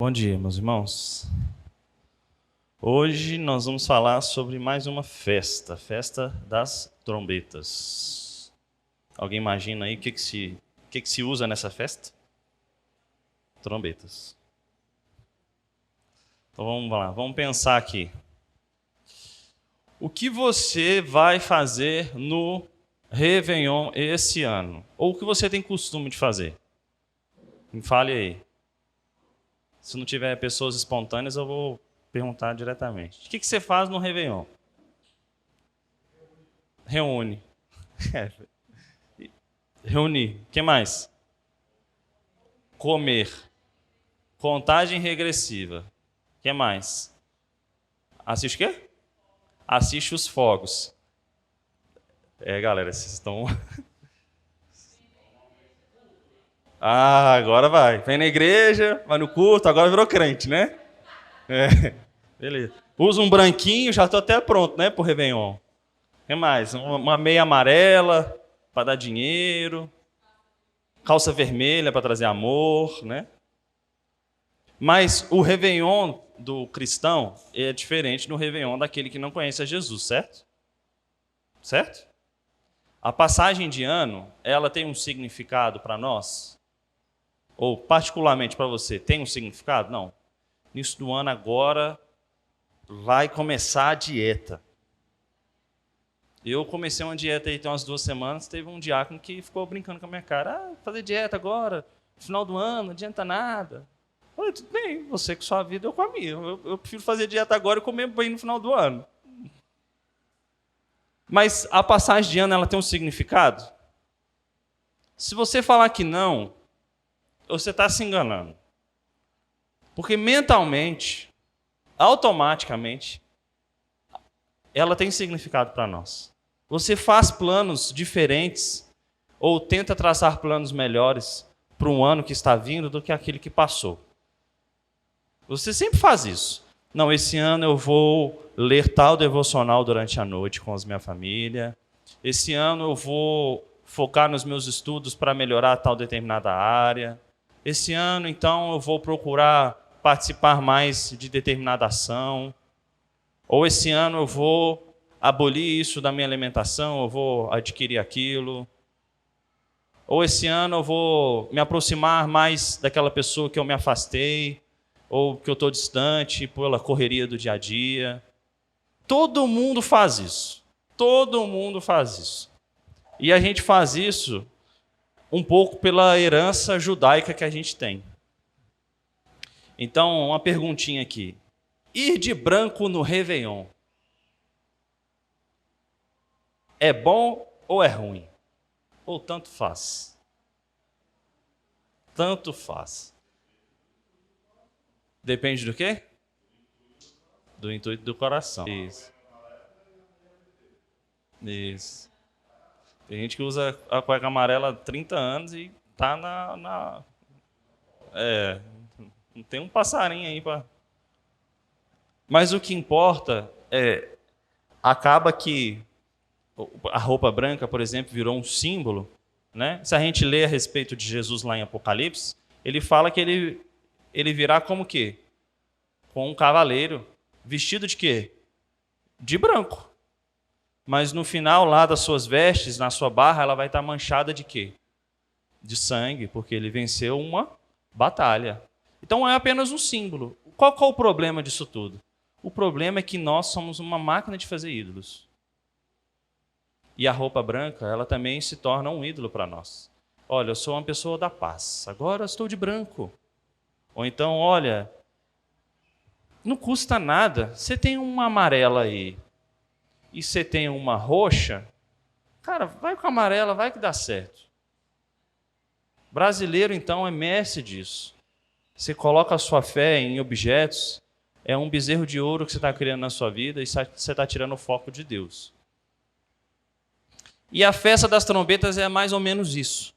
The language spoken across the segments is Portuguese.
Bom dia, meus irmãos. Hoje nós vamos falar sobre mais uma festa, festa das trombetas. Alguém imagina aí o que se usa nessa festa? Trombetas. Então vamos lá, vamos pensar aqui. O que você vai fazer no Réveillon esse ano? Ou o que você tem costume de fazer? Me fale aí. Se não tiver pessoas espontâneas, eu vou perguntar diretamente. O que você faz no Réveillon? Reúne. Reunir. O que mais? Comer. Contagem regressiva. O que mais? Assiste o quê? Assiste os fogos. Galera, vocês estão... agora vai. Vem na igreja, vai no culto, agora virou crente, né? Beleza. Usa um branquinho, já estou até pronto, né, pro Réveillon. O que mais? Uma meia amarela para dar dinheiro. Calça vermelha para trazer amor, né? Mas o Réveillon do cristão é diferente do Réveillon daquele que não conhece a Jesus, certo? Certo? A passagem de ano, ela tem um significado para nós? Ou particularmente para você, tem um significado? Não. Início do ano agora vai começar a dieta. Eu comecei uma dieta aí tem umas 2 semanas, teve um diácono que ficou brincando com a minha cara. Fazer dieta agora, no final do ano, não adianta nada. Eu falei, tudo bem, você com sua vida, eu com a minha. Eu prefiro fazer dieta agora e comer bem no final do ano. Mas a passagem de ano, ela tem um significado? Se você falar que não, você está se enganando. Porque mentalmente, automaticamente, ela tem significado para nós. Você faz planos diferentes ou tenta traçar planos melhores para um ano que está vindo do que aquele que passou. Você sempre faz isso. Não, esse ano eu vou ler tal devocional durante a noite com a minha família. Esse ano eu vou focar nos meus estudos para melhorar tal determinada área. Esse ano, então, eu vou procurar participar mais de determinada ação. Ou esse ano eu vou abolir isso da minha alimentação, eu vou adquirir aquilo. Ou esse ano eu vou me aproximar mais daquela pessoa que eu me afastei, ou que eu estou distante pela correria do dia a dia. Todo mundo faz isso. Todo mundo faz isso. E a gente faz isso um pouco pela herança judaica que a gente tem. Então, uma perguntinha aqui. Ir de branco no Réveillon é bom ou é ruim? Ou tanto faz? Tanto faz. Depende do quê? Do intuito do coração. Isso. Isso. Tem gente que usa a cueca amarela há 30 anos e tá não tem um passarinho aí para... Mas o que importa é... Acaba que a roupa branca, por exemplo, virou um símbolo, né? Se a gente lê a respeito de Jesus lá em Apocalipse, ele fala que ele virá como quê? Com um cavaleiro. Vestido de quê? De branco. Mas no final lá das suas vestes, na sua barra, ela vai estar manchada de quê? De sangue, porque ele venceu uma batalha. Então é apenas um símbolo. Qual é o problema disso tudo? O problema é que nós somos uma máquina de fazer ídolos. E a roupa branca, ela também se torna um ídolo para nós. Olha, eu sou uma pessoa da paz, agora eu estou de branco. Ou então, olha, não custa nada, você tem uma amarela aí, e você tem uma roxa, cara, vai com a amarela, vai que dá certo. Brasileiro, então, é mestre disso. Você coloca a sua fé em objetos, é um bezerro de ouro que você está criando na sua vida e você está tirando o foco de Deus. E a festa das trombetas é mais ou menos isso.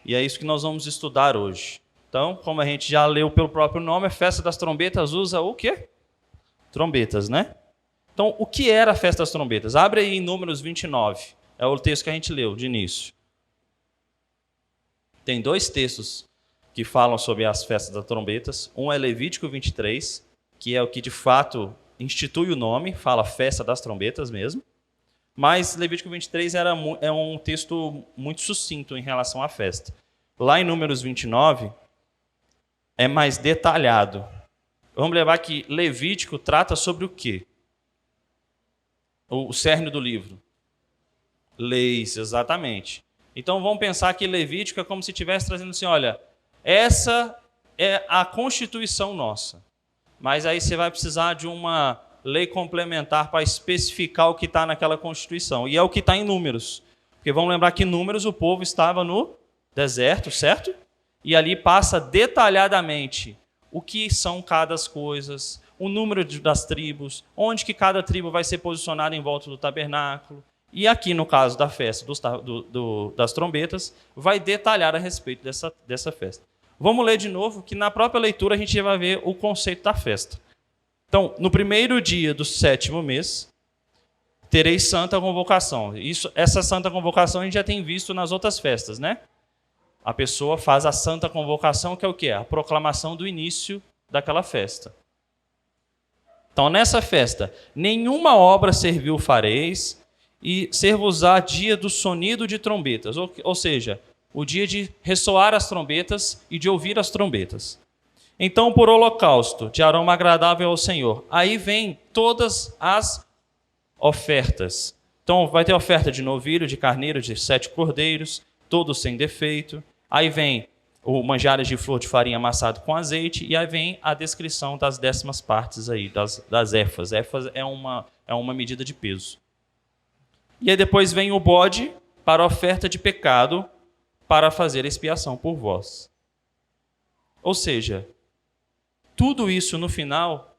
E é isso que nós vamos estudar hoje. Então, como a gente já leu pelo próprio nome, a festa das trombetas usa o quê? Trombetas, né? Então, o que era a festa das trombetas? Abre aí em Números 29. É o texto que a gente leu de início. Tem 2 textos que falam sobre as festas das trombetas. Um é Levítico 23, que é o que de fato institui o nome, fala festa das trombetas mesmo. Mas Levítico 23 é um texto muito sucinto em relação à festa. Lá em Números 29, é mais detalhado. Vamos lembrar que Levítico trata sobre o quê? O cerne do livro. Leis, exatamente. Então vamos pensar que Levítico é como se estivesse trazendo assim, olha, essa é a constituição nossa. Mas aí você vai precisar de uma lei complementar para especificar o que está naquela constituição. E é o que está em Números. Porque vamos lembrar que em Números o povo estava no deserto, certo? E ali passa detalhadamente o que são cada coisas, o número das tribos, onde que cada tribo vai ser posicionada em volta do tabernáculo. E aqui, no caso da festa das trombetas, vai detalhar a respeito dessa festa. Vamos ler de novo, que na própria leitura a gente vai ver o conceito da festa. Então, no primeiro dia do 7º mês, tereis santa convocação. Essa santa convocação a gente já tem visto nas outras festas, né? A pessoa faz a santa convocação, que é o quê? A proclamação do início daquela festa. Então, nessa festa, nenhuma obra servil fareis, e ser-vos-á dia do sonido de trombetas, ou seja, o dia de ressoar as trombetas e de ouvir as trombetas. Então, por holocausto, de aroma agradável ao Senhor. Aí vem todas as ofertas. Então, vai ter oferta de novilho, de carneiro, de 7 cordeiros, todos sem defeito. Aí vem o manjares de flor de farinha amassado com azeite, e aí vem a descrição das 10ª partes aí, das éfas. Éfas é uma medida de peso. E aí depois vem o bode para a oferta de pecado, para fazer expiação por vós. Ou seja, tudo isso no final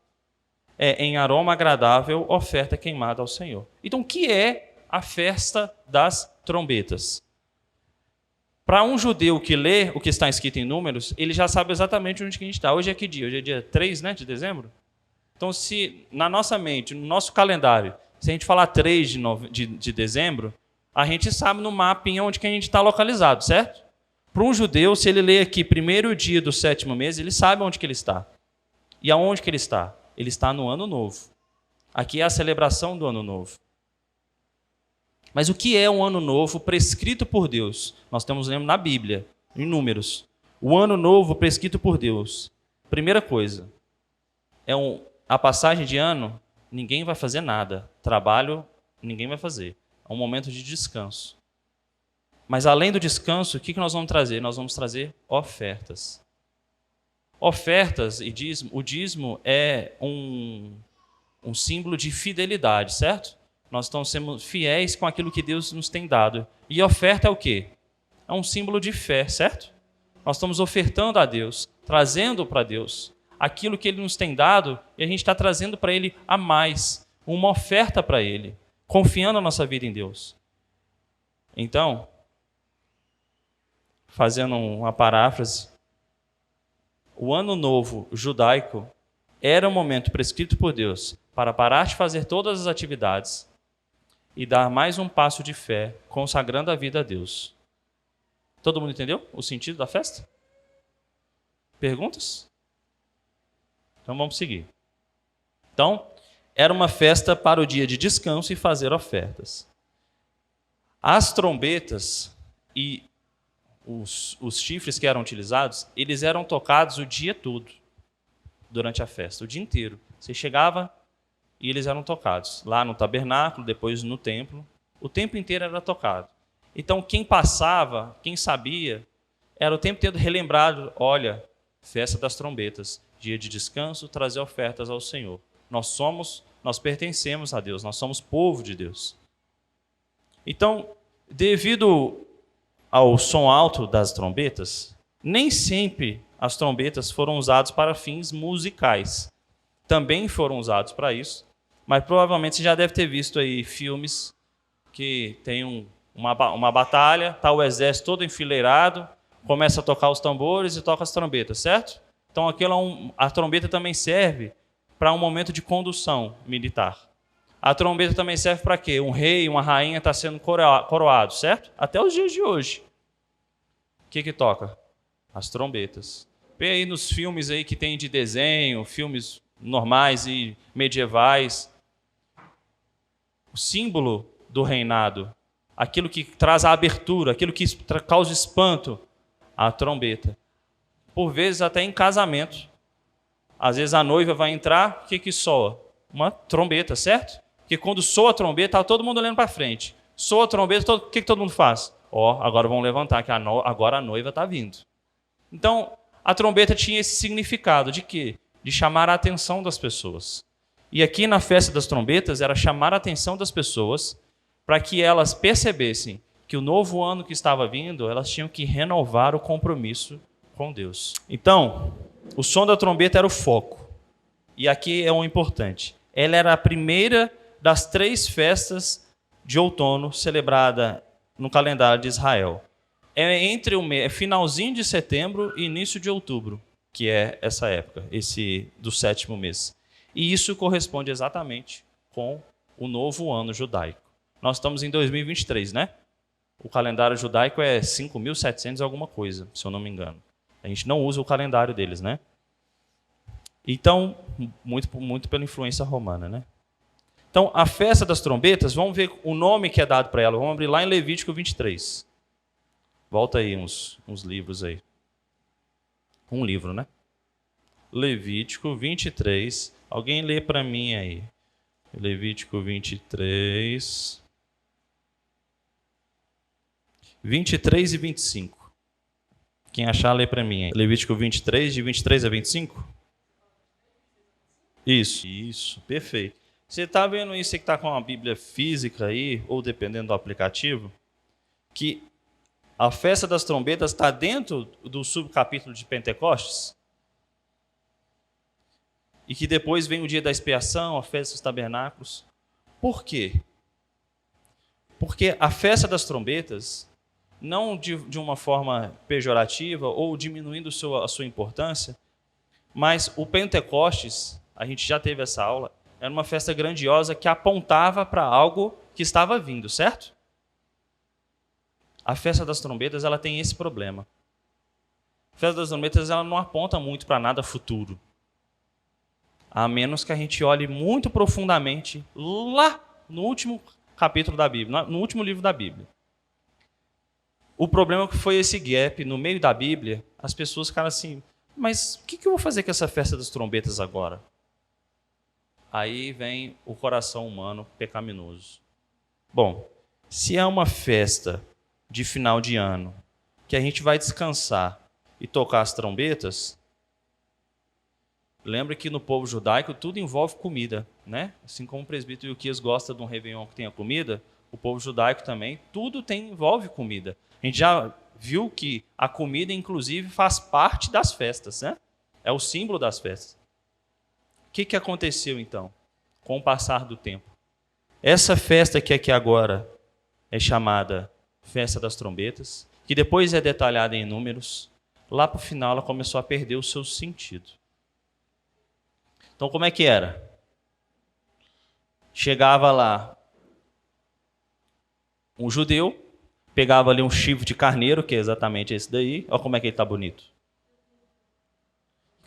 é em aroma agradável, oferta queimada ao Senhor. Então, o que é a festa das trombetas? Para um judeu que lê o que está escrito em Números, ele já sabe exatamente onde que a gente está. Hoje é que dia? Hoje é dia 3, né, de dezembro? Então, se na nossa mente, no nosso calendário, se a gente falar 3 de dezembro, a gente sabe no mapinha onde que a gente está localizado, certo? Para um judeu, se ele lê aqui primeiro dia do 7º mês, ele sabe onde que ele está. E aonde que ele está? Ele está no Ano Novo. Aqui é a celebração do Ano Novo. Mas o que é um Ano Novo prescrito por Deus? Nós temos lendo na Bíblia, em Números. O Ano Novo prescrito por Deus. Primeira coisa, a passagem de ano, ninguém vai fazer nada. Trabalho, ninguém vai fazer. É um momento de descanso. Mas além do descanso, o que nós vamos trazer? Nós vamos trazer ofertas. Ofertas e dízimo. O dízimo é um símbolo de fidelidade, certo? Nós estamos sendo fiéis com aquilo que Deus nos tem dado. E oferta é o quê? É um símbolo de fé, certo? Nós estamos ofertando a Deus, trazendo para Deus aquilo que Ele nos tem dado, e a gente está trazendo para Ele a mais, uma oferta para Ele, confiando a nossa vida em Deus. Então, fazendo uma paráfrase, o Ano Novo judaico era um momento prescrito por Deus para parar de fazer todas as atividades e dar mais um passo de fé, consagrando a vida a Deus. Todo mundo entendeu o sentido da festa? Perguntas? Então vamos seguir. Então, era uma festa para o dia de descanso e fazer ofertas. As trombetas e os chifres que eram utilizados, eles eram tocados o dia todo, durante a festa, o dia inteiro. Você chegava e eles eram tocados. Lá no tabernáculo, depois no templo, o tempo inteiro era tocado. Então, quem passava, quem sabia, era o tempo inteiro relembrado, olha, festa das trombetas, dia de descanso, trazer ofertas ao Senhor. Nós pertencemos a Deus, nós somos povo de Deus. Então, devido ao som alto das trombetas, nem sempre as trombetas foram usadas para fins musicais. Também foram usados para isso, mas provavelmente você já deve ter visto aí filmes que tem uma batalha, está o exército todo enfileirado, começa a tocar os tambores e toca as trombetas, certo? Então a trombeta também serve para um momento de condução militar. A trombeta também serve para quê? Um rei, uma rainha está sendo coroado, certo? Até os dias de hoje. O que toca? As trombetas. Vê aí nos filmes aí que tem de desenho, filmes normais e medievais. O símbolo do reinado, aquilo que traz a abertura, aquilo que causa espanto, a trombeta. Por vezes até em casamento. Às vezes a noiva vai entrar, o que soa? Uma trombeta, certo? Porque quando soa a trombeta, está todo mundo olhando para frente. Soa a trombeta, o que todo mundo faz? Agora vão levantar, que agora a noiva está vindo. Então, a trombeta tinha esse significado de quê? De chamar a atenção das pessoas. E aqui na festa das trombetas era chamar a atenção das pessoas para que elas percebessem que o novo ano que estava vindo, elas tinham que renovar o compromisso com Deus. Então, o som da trombeta era o foco. E aqui é o importante. Ela era a primeira das 3 festas de outono celebrada no calendário de Israel. É entre o finalzinho de setembro e início de outubro, que é essa época, esse do 7º mês. E isso corresponde exatamente com o novo ano judaico. Nós estamos em 2023, né? O calendário judaico é 5.700 alguma coisa, se eu não me engano. A gente não usa o calendário deles, né? Então, muito pela influência romana, né? Então, a festa das trombetas, vamos ver o nome que é dado para ela. Vamos abrir lá em Levítico 23. Volta aí uns livros aí. Um livro, né? Levítico 23. Alguém lê para mim aí. Levítico 23. 23 e 25. Quem achar, lê para mim aí. Levítico 23, de 23 a 25? Isso, perfeito. Você está vendo isso, você que está com uma Bíblia física aí, ou dependendo do aplicativo, que a festa das trombetas está dentro do subcapítulo de Pentecostes? E que depois vem o dia da expiação, a festa dos tabernáculos. Por quê? Porque a festa das trombetas, não de uma forma pejorativa ou diminuindo a sua importância, mas o Pentecostes, a gente já teve essa aula, era uma festa grandiosa que apontava para algo que estava vindo, certo? A festa das trombetas, ela tem esse problema. A festa das trombetas, ela não aponta muito para nada futuro. A menos que a gente olhe muito profundamente lá no último capítulo da Bíblia, no último livro da Bíblia. O problema foi esse gap no meio da Bíblia, as pessoas ficaram assim, mas o que eu vou fazer com essa festa das trombetas agora? Aí vem o coração humano pecaminoso. Bom, se é uma festa de final de ano, que a gente vai descansar e tocar as trombetas, lembra que no povo judaico tudo envolve comida, né? Assim como o presbítero Ilquias gosta de um Réveillon que tenha comida, o povo judaico também, tudo envolve comida. A gente já viu que a comida, inclusive, faz parte das festas, né? É o símbolo das festas. O que aconteceu, então, com o passar do tempo? Essa festa que aqui agora é chamada Festa das Trombetas, que depois é detalhada em números, lá para o final ela começou a perder o seu sentido. Então, como é que era? Chegava lá um judeu, pegava ali um chifre de carneiro, que é exatamente esse daí, olha como é que ele está bonito.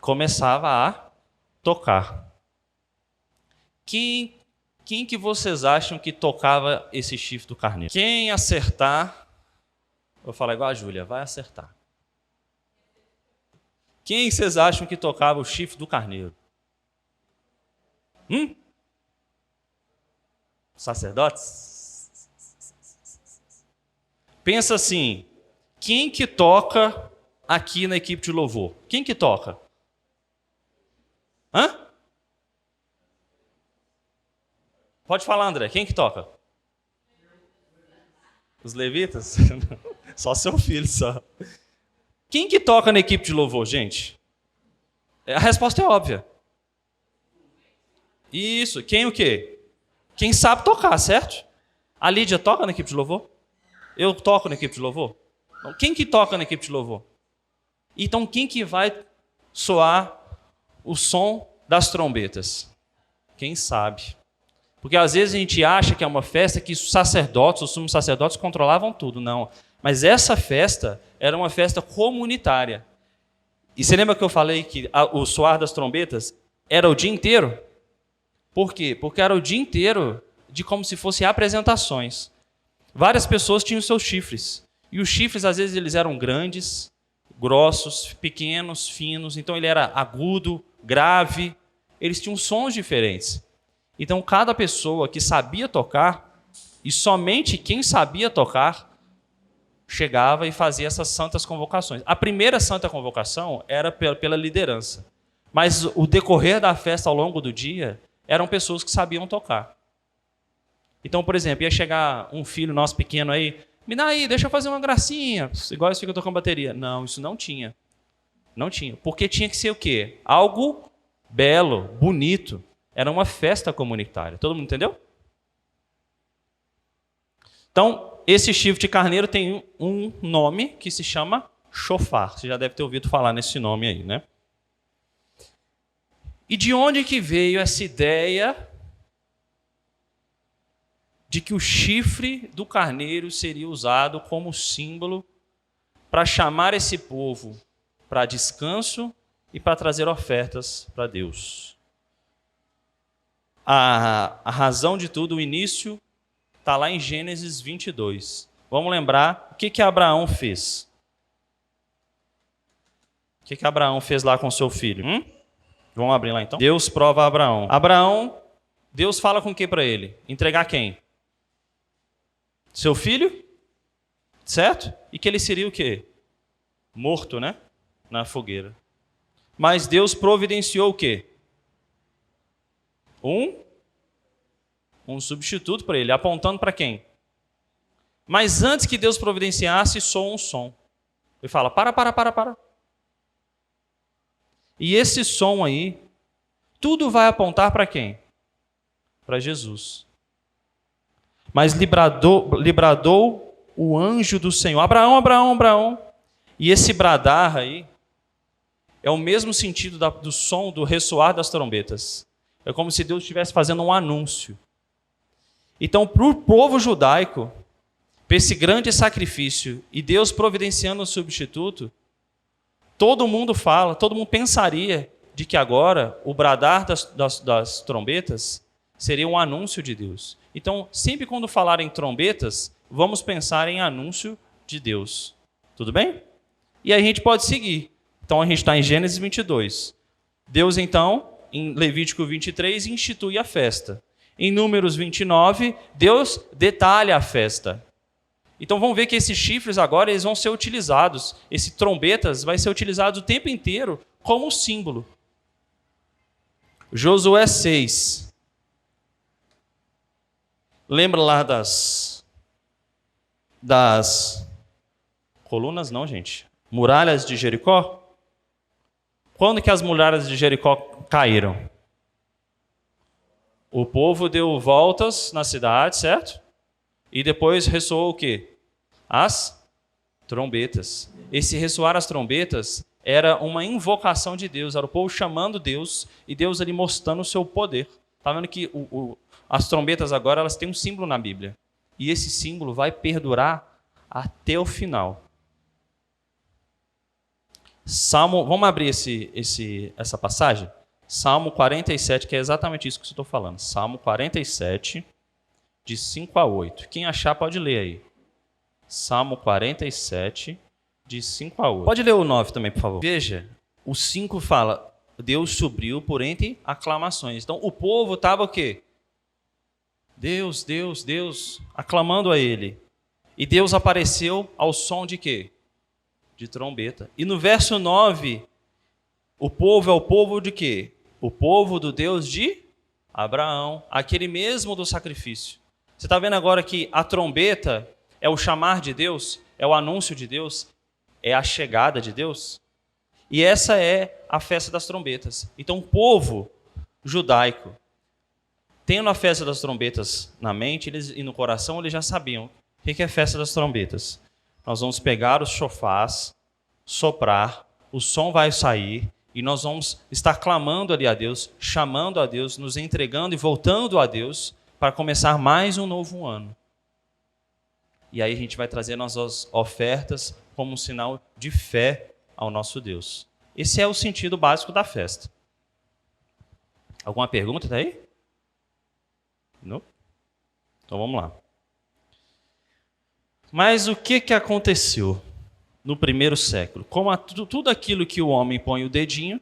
Começava a tocar. Quem que vocês acham que tocava esse chifre do carneiro? Quem acertar, vou falar igual a Júlia, vai acertar. Quem vocês acham que tocava o chifre do carneiro? Sacerdotes? Pensa assim, quem que toca aqui na equipe de louvor? Quem que toca? Pode falar, André. Quem que toca? Os levitas? Só seu filho, só. Quem que toca na equipe de louvor, gente? A resposta é óbvia. Isso. Quem o quê? Quem sabe tocar, certo? A Lídia toca na equipe de louvor? Eu toco na equipe de louvor? Então, quem que toca na equipe de louvor? Então, quem que vai soar o som das trombetas? Quem sabe? Porque às vezes a gente acha que é uma festa que os sacerdotes, os sumos sacerdotes controlavam tudo. Não. Mas essa festa era uma festa comunitária. E você lembra que eu falei que o soar das trombetas era o dia inteiro? Por quê? Porque era o dia inteiro de como se fossem apresentações. Várias pessoas tinham seus chifres. E os chifres, às vezes, eles eram grandes, grossos, pequenos, finos. Então, ele era agudo, grave. Eles tinham sons diferentes. Então, cada pessoa que sabia tocar, e somente quem sabia tocar, chegava e fazia essas santas convocações. A primeira santa convocação era pela liderança. Mas o decorrer da festa ao longo do dia eram pessoas que sabiam tocar. Então, por exemplo, ia chegar um filho nosso pequeno aí, me dá aí, deixa eu fazer uma gracinha, igual eles ficam tocando bateria. Não, isso não tinha. Não tinha. Porque tinha que ser o quê? Algo belo, bonito. Era uma festa comunitária. Todo mundo entendeu? Então, esse chifre de carneiro tem um nome que se chama chofar. Você já deve ter ouvido falar nesse nome aí, né? E de onde que veio essa ideia de que o chifre do carneiro seria usado como símbolo para chamar esse povo para descanso e para trazer ofertas para Deus? A razão de tudo, o início, está lá em Gênesis 22. Vamos lembrar o que Abraão fez. O que Abraão fez lá com seu filho? Vamos abrir lá então? Deus prova a Abraão. Abraão, Deus fala com o que para ele? Entregar quem? Seu filho? Certo? E que ele seria o quê? Morto, né? Na fogueira. Mas Deus providenciou o quê? Um substituto para ele, apontando para quem? Mas antes que Deus providenciasse, soa um som. Ele fala, para. E esse som aí, tudo vai apontar para quem? Para Jesus. Mas lhe bradou o anjo do Senhor. Abraão. E esse bradar aí é o mesmo sentido do som, do ressoar das trombetas. É como se Deus estivesse fazendo um anúncio. Então, para o povo judaico, para esse grande sacrifício, e Deus providenciando um substituto, todo mundo pensaria de que agora o bradar das trombetas seria um anúncio de Deus. Então, sempre quando falar em trombetas, vamos pensar em anúncio de Deus. Tudo bem? E aí a gente pode seguir. Então, a gente está em Gênesis 22. Deus, então, em Levítico 23, institui a festa. Em Números 29, Deus detalha a festa. Então vamos ver que esses chifres agora eles vão ser utilizados. Esse trombetas vai ser utilizado o tempo inteiro como símbolo. Josué 6. Lembra lá das colunas? Não, gente. Muralhas de Jericó? Quando que as muralhas de Jericó caíram? O povo deu voltas na cidade, certo? E depois ressoou o quê? As trombetas. Esse ressoar as trombetas era uma invocação de Deus, era o povo chamando Deus e Deus ali mostrando o seu poder. Está vendo que as trombetas agora elas têm um símbolo na Bíblia. E esse símbolo vai perdurar até o final. Vamos abrir essa passagem? Salmo 47, que é exatamente isso que eu estou falando. Salmo 47, de 5 a 8. Quem achar pode ler aí. Salmo 47, de 5 a 8. Pode ler o 9 também, por favor. Veja, o 5 fala, Deus supriu por entre aclamações. Então, o povo estava o quê? Deus, Deus, Deus, aclamando a Ele. E Deus apareceu ao som de quê? De trombeta. E no verso 9, o povo é o povo de quê? O povo do Deus de Abraão, aquele mesmo do sacrifício. Você está vendo agora que a trombeta é o chamar de Deus, é o anúncio de Deus, é a chegada de Deus? E essa é a festa das trombetas. Então o povo judaico, tendo a festa das trombetas na mente e no coração, eles já sabiam o que é a festa das trombetas. Nós vamos pegar os chofás, soprar, o som vai sair e nós vamos estar clamando ali a Deus, chamando a Deus, nos entregando e voltando a Deus para começar mais um novo ano. E aí a gente vai trazer nossas ofertas como um sinal de fé ao nosso Deus. Esse é o sentido básico da festa. Alguma pergunta daí? Não? Então vamos lá. Mas o que aconteceu no primeiro século? Como tudo aquilo que o homem põe o dedinho,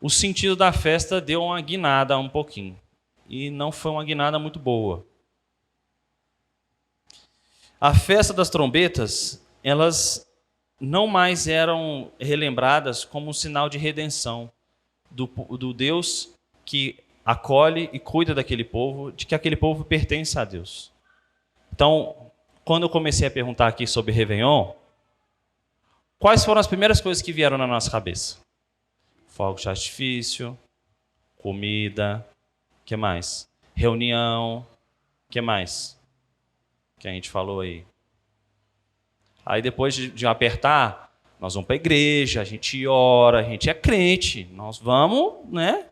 o sentido da festa deu uma guinada um pouquinho. E não foi uma guinada muito boa. A festa das trombetas, elas não mais eram relembradas como um sinal de redenção do Deus que acolhe e cuida daquele povo, de que aquele povo pertence a Deus. Então, quando eu comecei a perguntar aqui sobre Réveillon, quais foram as primeiras coisas que vieram na nossa cabeça? Fogos de artifício, comida, o que mais? Reunião, o que mais? Que a gente falou aí. Aí depois de apertar, nós vamos para a igreja, a gente ora, a gente é crente, nós vamos, né?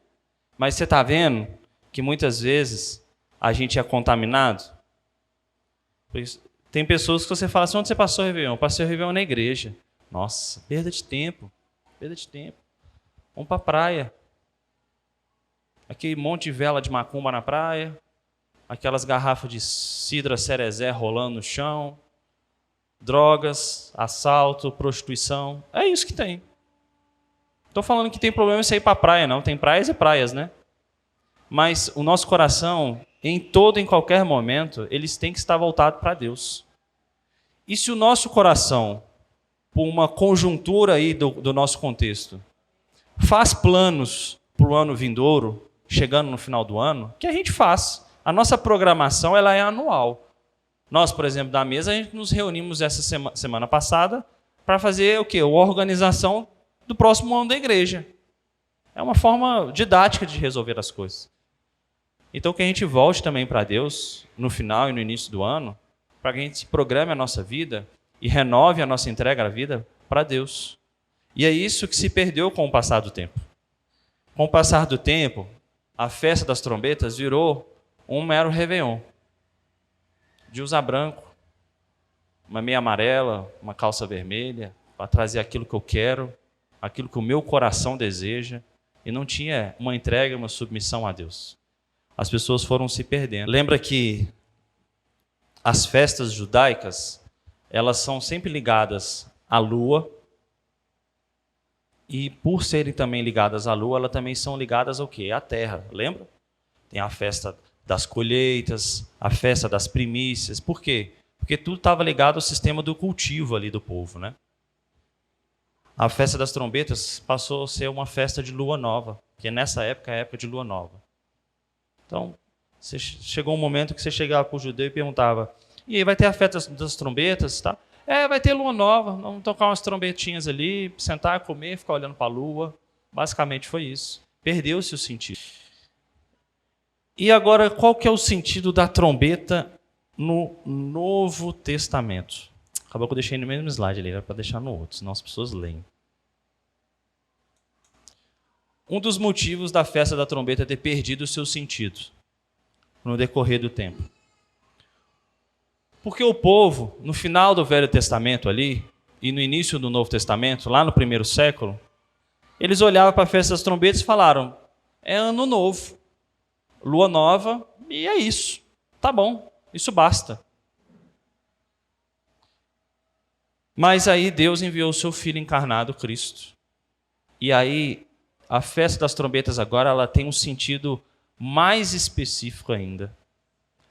Mas você está vendo que muitas vezes a gente é contaminado? Tem pessoas que você fala assim, onde você passou o Réveillon? Passei o Réveillon na igreja. Nossa, perda de tempo, perda de tempo. Vamos para a praia. Aquele monte de vela de macumba na praia, aquelas garrafas de cidra cerezé rolando no chão, drogas, assalto, prostituição. É isso que tem. Estou falando que tem problema isso aí para a praia, não. Tem praias e praias, né? Mas o nosso coração, em qualquer momento, eles têm que estar voltado para Deus. E se o nosso coração, por uma conjuntura aí do nosso contexto, faz planos para o ano vindouro, chegando no final do ano, que a gente faz. A nossa programação ela é anual. Nós, por exemplo, da mesa, a gente nos reunimos essa semana passada para fazer o quê? A organização do próximo ano da igreja. É uma forma didática de resolver as coisas. Então, que a gente volte também para Deus, no final e no início do ano, para que a gente programe a nossa vida e renove a nossa entrega à vida para Deus. E é isso que se perdeu com o passar do tempo. Com o passar do tempo, a festa das trombetas virou um mero Réveillon. De usar branco, uma meia amarela, uma calça vermelha, para trazer aquilo que eu quero, aquilo que o meu coração deseja, e não tinha uma entrega, uma submissão a Deus. As pessoas foram se perdendo. Lembra que as festas judaicas, elas são sempre ligadas à lua, e por serem também ligadas à lua, elas também são ligadas ao quê? À terra, lembra? Tem a festa das colheitas, a festa das primícias. Por quê? Porque tudo estava ligado ao sistema do cultivo ali do povo, né? A festa das trombetas passou a ser uma festa de lua nova, porque nessa época é a época de lua nova. Então, chegou um momento que você chegava para o judeu e perguntava, e aí vai ter a festa das trombetas, tá? Vai ter lua nova, vamos tocar umas trombetinhas ali, sentar, comer, ficar olhando para a lua. Basicamente foi isso. Perdeu-se o sentido. E agora, qual que é o sentido da trombeta no Novo Testamento? Acabou que eu deixei no mesmo slide ali, era para deixar no outro, senão as pessoas leem. Um dos motivos da festa da trombeta ter perdido o seu sentido no decorrer do tempo. Porque o povo, no final do Velho Testamento ali, e no início do Novo Testamento, lá no primeiro século, eles olhavam para a festa das trombetas e falaram, é ano novo, lua nova, e é isso. Tá bom, isso basta. Mas aí Deus enviou o seu Filho encarnado, Cristo. E aí a festa das trombetas agora ela tem um sentido mais específico ainda.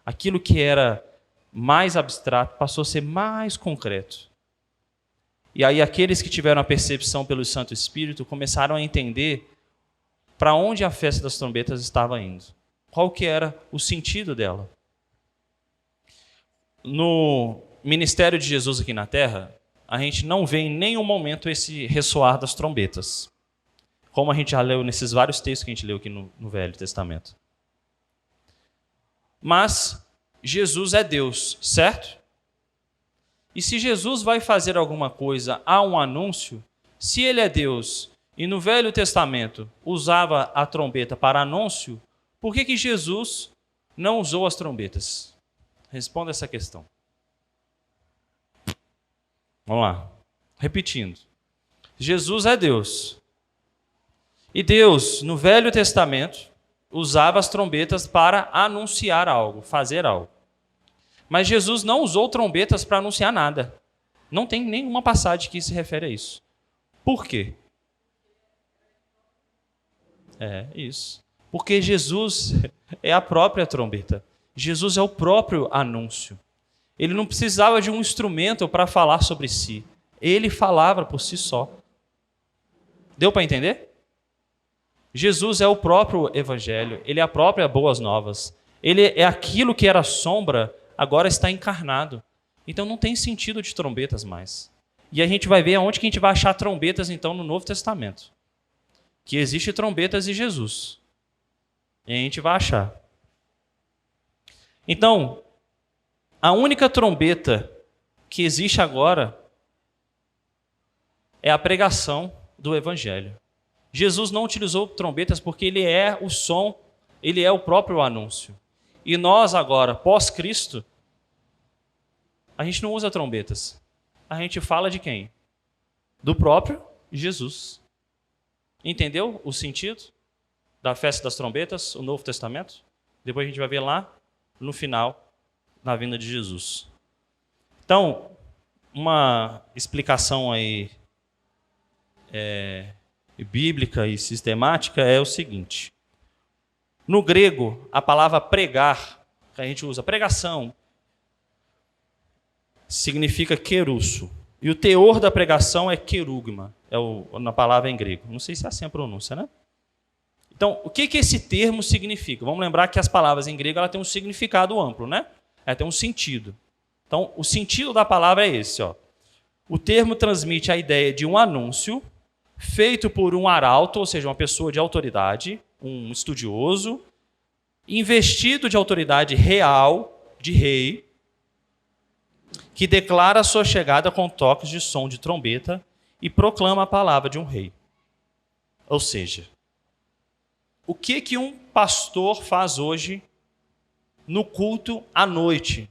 Aquilo que era mais abstrato passou a ser mais concreto. E aí aqueles que tiveram a percepção pelo Santo Espírito começaram a entender para onde a festa das trombetas estava indo. Qual que era o sentido dela. No ministério de Jesus aqui na Terra, a gente não vê em nenhum momento esse ressoar das trombetas. Como a gente já leu nesses vários textos que a gente leu aqui no Velho Testamento. Mas Jesus é Deus, certo? E se Jesus vai fazer alguma coisa, há um anúncio, se ele é Deus e no Velho Testamento usava a trombeta para anúncio, por que Jesus não usou as trombetas? Responda essa questão. Vamos lá. Repetindo, Jesus é Deus. E Deus, no Velho Testamento, usava as trombetas para anunciar algo, fazer algo. Mas Jesus não usou trombetas para anunciar nada. Não tem nenhuma passagem que se refere a isso. Por quê? Isso. Porque Jesus é a própria trombeta. Jesus é o próprio anúncio. Ele não precisava de um instrumento para falar sobre si. Ele falava por si só. Deu para entender? Jesus é o próprio evangelho. Ele é a própria boas novas. Ele é aquilo que era sombra, agora está encarnado. Então não tem sentido de trombetas mais. E a gente vai ver aonde que a gente vai achar trombetas então no Novo Testamento. Que existe trombetas de Jesus. E a gente vai achar. Então, a única trombeta que existe agora é a pregação do Evangelho. Jesus não utilizou trombetas porque ele é o som, ele é o próprio anúncio. E nós agora, pós-Cristo, a gente não usa trombetas. A gente fala de quem? Do próprio Jesus. Entendeu o sentido da festa das trombetas, o Novo Testamento? Depois a gente vai ver lá no final, na vinda de Jesus. Então, uma explicação aí bíblica e sistemática é o seguinte. No grego, a palavra pregar, que a gente usa, pregação, significa querusso. E o teor da pregação é querugma, na palavra em grego. Não sei se é assim a pronúncia, né? Então, o que esse termo significa? Vamos lembrar que as palavras em grego ela têm um significado amplo, né? Ela tem um sentido. Então, o sentido da palavra é esse. Ó. O termo transmite a ideia de um anúncio feito por um arauto, ou seja, uma pessoa de autoridade, um estudioso, investido de autoridade real, de rei, que declara a sua chegada com toques de som de trombeta e proclama a palavra de um rei. Ou seja, o que um pastor faz hoje no culto à noite,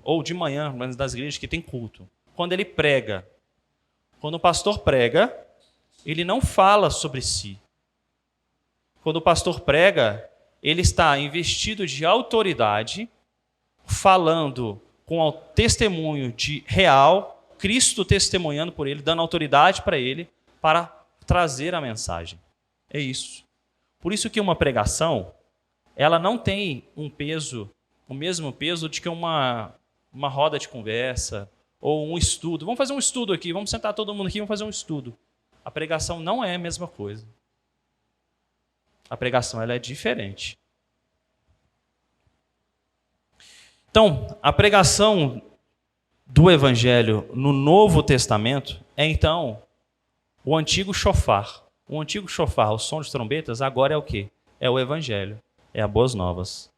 ou de manhã, mas das igrejas que tem culto? Quando ele prega. Quando o pastor prega, ele não fala sobre si. Quando o pastor prega, ele está investido de autoridade, falando com o testemunho de real, Cristo testemunhando por ele, dando autoridade para ele, para trazer a mensagem. É isso. Por isso que uma pregação, ela não tem um peso, o mesmo peso de que uma roda de conversa ou um estudo. Vamos fazer um estudo aqui, vamos sentar todo mundo aqui e vamos fazer um estudo. A pregação não é a mesma coisa. A pregação ela é diferente. Então, a pregação do Evangelho no Novo Testamento é, então, o antigo shofar. O antigo shofar, o som de trombetas, agora é o quê? É o Evangelho, é a Boas Novas.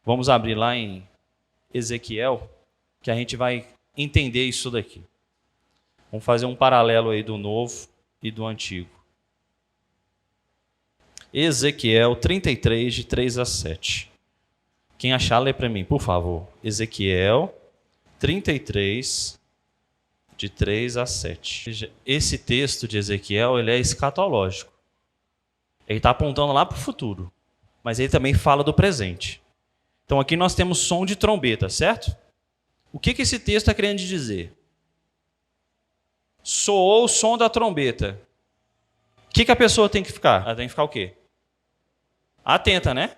Vamos abrir lá em Ezequiel, que a gente vai entender isso daqui. Vamos fazer um paralelo aí do Novo e do Antigo. Ezequiel 33, de 3 a 7. Quem achar, lê para mim, por favor. Ezequiel 33, de 3 a 7. Esse texto de Ezequiel ele é escatológico. Ele está apontando lá para o futuro, mas ele também fala do presente. Então aqui nós temos som de trombeta, certo? O que esse texto está querendo dizer? Soou o som da trombeta. O que a pessoa tem que ficar? Ela tem que ficar o quê? Atenta, né?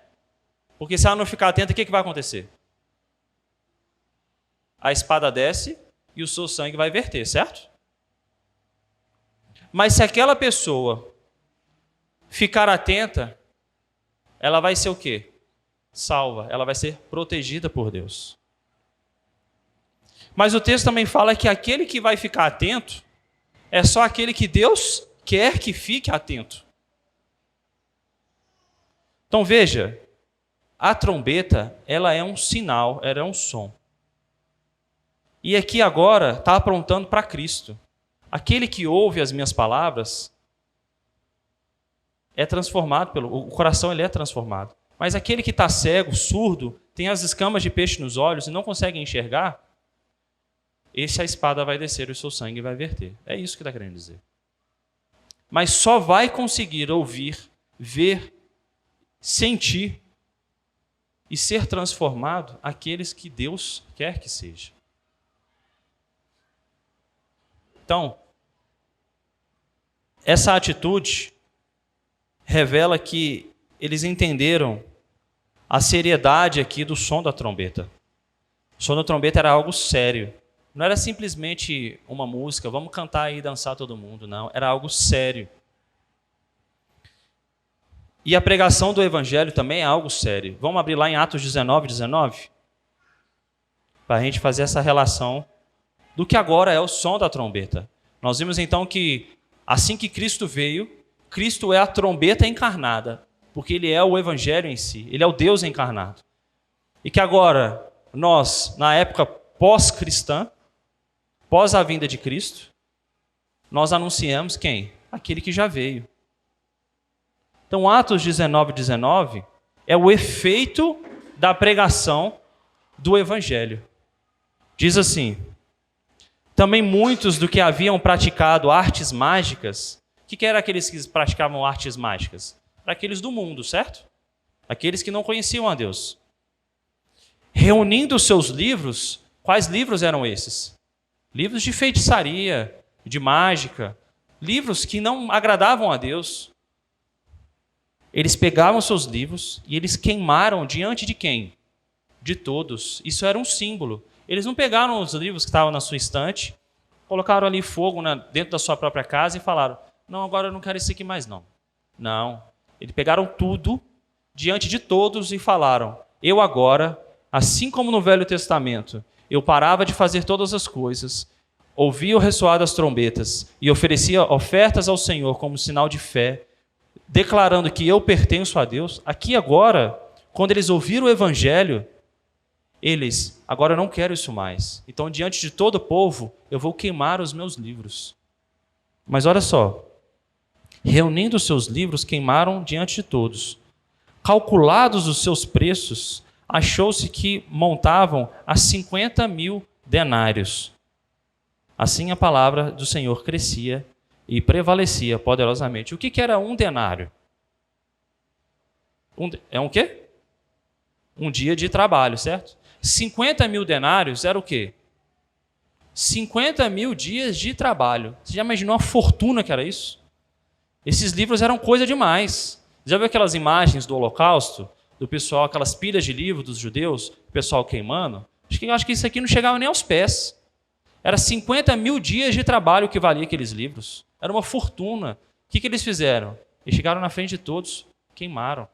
Porque se ela não ficar atenta, o que vai acontecer? A espada desce e o seu sangue vai verter, certo? Mas se aquela pessoa ficar atenta, ela vai ser o quê? Salva. Ela vai ser protegida por Deus. Mas o texto também fala que aquele que vai ficar atento é só aquele que Deus quer que fique atento. Então veja, a trombeta, ela é um sinal, ela é um som. E aqui agora está apontando para Cristo. Aquele que ouve as minhas palavras é transformado, o coração ele é transformado. Mas aquele que está cego, surdo, tem as escamas de peixe nos olhos e não consegue enxergar, esse a espada vai descer e o seu sangue vai verter. É isso que está querendo dizer. Mas só vai conseguir ouvir, ver, sentir e ser transformado aqueles que Deus quer que seja. Então, essa atitude revela que eles entenderam a seriedade aqui do som da trombeta. O som da trombeta era algo sério. Não era simplesmente uma música, vamos cantar e dançar todo mundo, não. Era algo sério. E a pregação do evangelho também é algo sério. Vamos abrir lá em Atos 19, 19? Para a gente fazer essa relação do que agora é o som da trombeta. Nós vimos então que assim que Cristo veio, Cristo é a trombeta encarnada, porque ele é o evangelho em si, ele é o Deus encarnado. E que agora, nós, na época pós-cristã, pós a vinda de Cristo, nós anunciamos quem? Aquele que já veio. Então, Atos 19, 19 é o efeito da pregação do evangelho. Diz assim: também muitos do que haviam praticado artes mágicas. O que eram aqueles que praticavam artes mágicas? Para aqueles do mundo, certo? Aqueles que não conheciam a Deus. Reunindo os seus livros, quais livros eram esses? Livros de feitiçaria, de mágica, livros que não agradavam a Deus. Eles pegavam seus livros e eles queimaram diante de quem? De todos. Isso era um símbolo. Eles não pegaram os livros que estavam na sua estante, colocaram ali fogo dentro da sua própria casa e falaram: não, agora eu não quero isso aqui mais não. Não. Eles pegaram tudo diante de todos e falaram: eu agora, assim como no Velho Testamento, eu parava de fazer todas as coisas, ouvia o ressoar das trombetas e oferecia ofertas ao Senhor como sinal de fé, declarando que eu pertenço a Deus. Aqui agora, quando eles ouviram o evangelho, eles, agora eu não quero isso mais. Então, diante de todo o povo, eu vou queimar os meus livros. Mas olha só, reunindo os seus livros, queimaram diante de todos. Calculados os seus preços, achou-se que montavam a 50.000 denários. Assim a palavra do Senhor crescia e prevalecia poderosamente. O que era um denário? É um quê? Um dia de trabalho, certo? 50.000 denários era o quê? 50.000 dias de trabalho. Você já imaginou a fortuna que era isso? Esses livros eram coisa demais. Já viu aquelas imagens do Holocausto? Do pessoal, aquelas pilhas de livros dos judeus, o pessoal queimando? Acho que isso aqui não chegava nem aos pés. Era 50.000 dias de trabalho que valia aqueles livros. Era uma fortuna. O que eles fizeram? Eles chegaram na frente de todos, queimaram.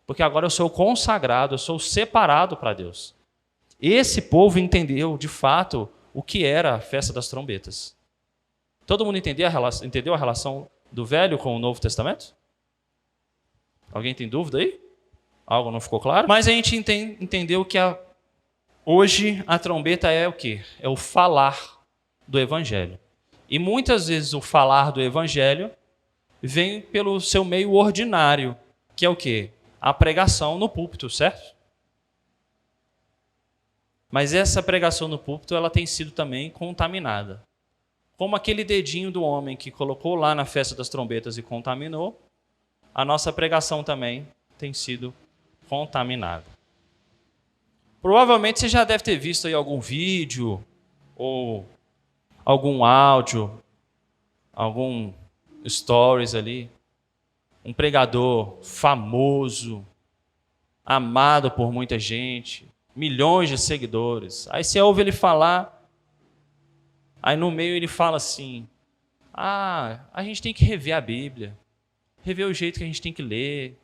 Porque agora eu sou consagrado, eu sou separado para Deus. Esse povo entendeu, de fato, o que era a festa das trombetas. Todo mundo entendeu a relação do Velho com o Novo Testamento? Alguém tem dúvida aí? Algo não ficou claro? Mas a gente entendeu que hoje a trombeta é o quê? É o falar do Evangelho. E muitas vezes o falar do Evangelho vem pelo seu meio ordinário, que é o quê? A pregação no púlpito, certo? Mas essa pregação no púlpito ela tem sido também contaminada. Como aquele dedinho do homem que colocou lá na festa das trombetas e contaminou, a nossa pregação também tem sido contaminada. Provavelmente você já deve ter visto aí algum vídeo ou algum áudio, algum stories ali, um pregador famoso, amado por muita gente, milhões de seguidores. Aí você ouve ele falar, aí no meio ele fala assim: a gente tem que rever a Bíblia, rever o jeito que a gente tem que ler.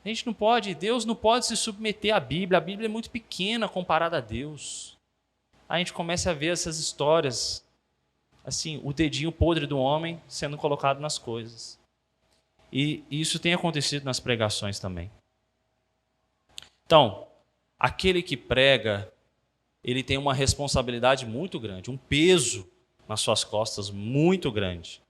A gente não pode, Deus não pode se submeter à Bíblia, a Bíblia é muito pequena comparada a Deus. Aí a gente começa a ver essas histórias, assim, o dedinho podre do homem sendo colocado nas coisas. E isso tem acontecido nas pregações também. Então, aquele que prega, ele tem uma responsabilidade muito grande, um peso nas suas costas muito grande.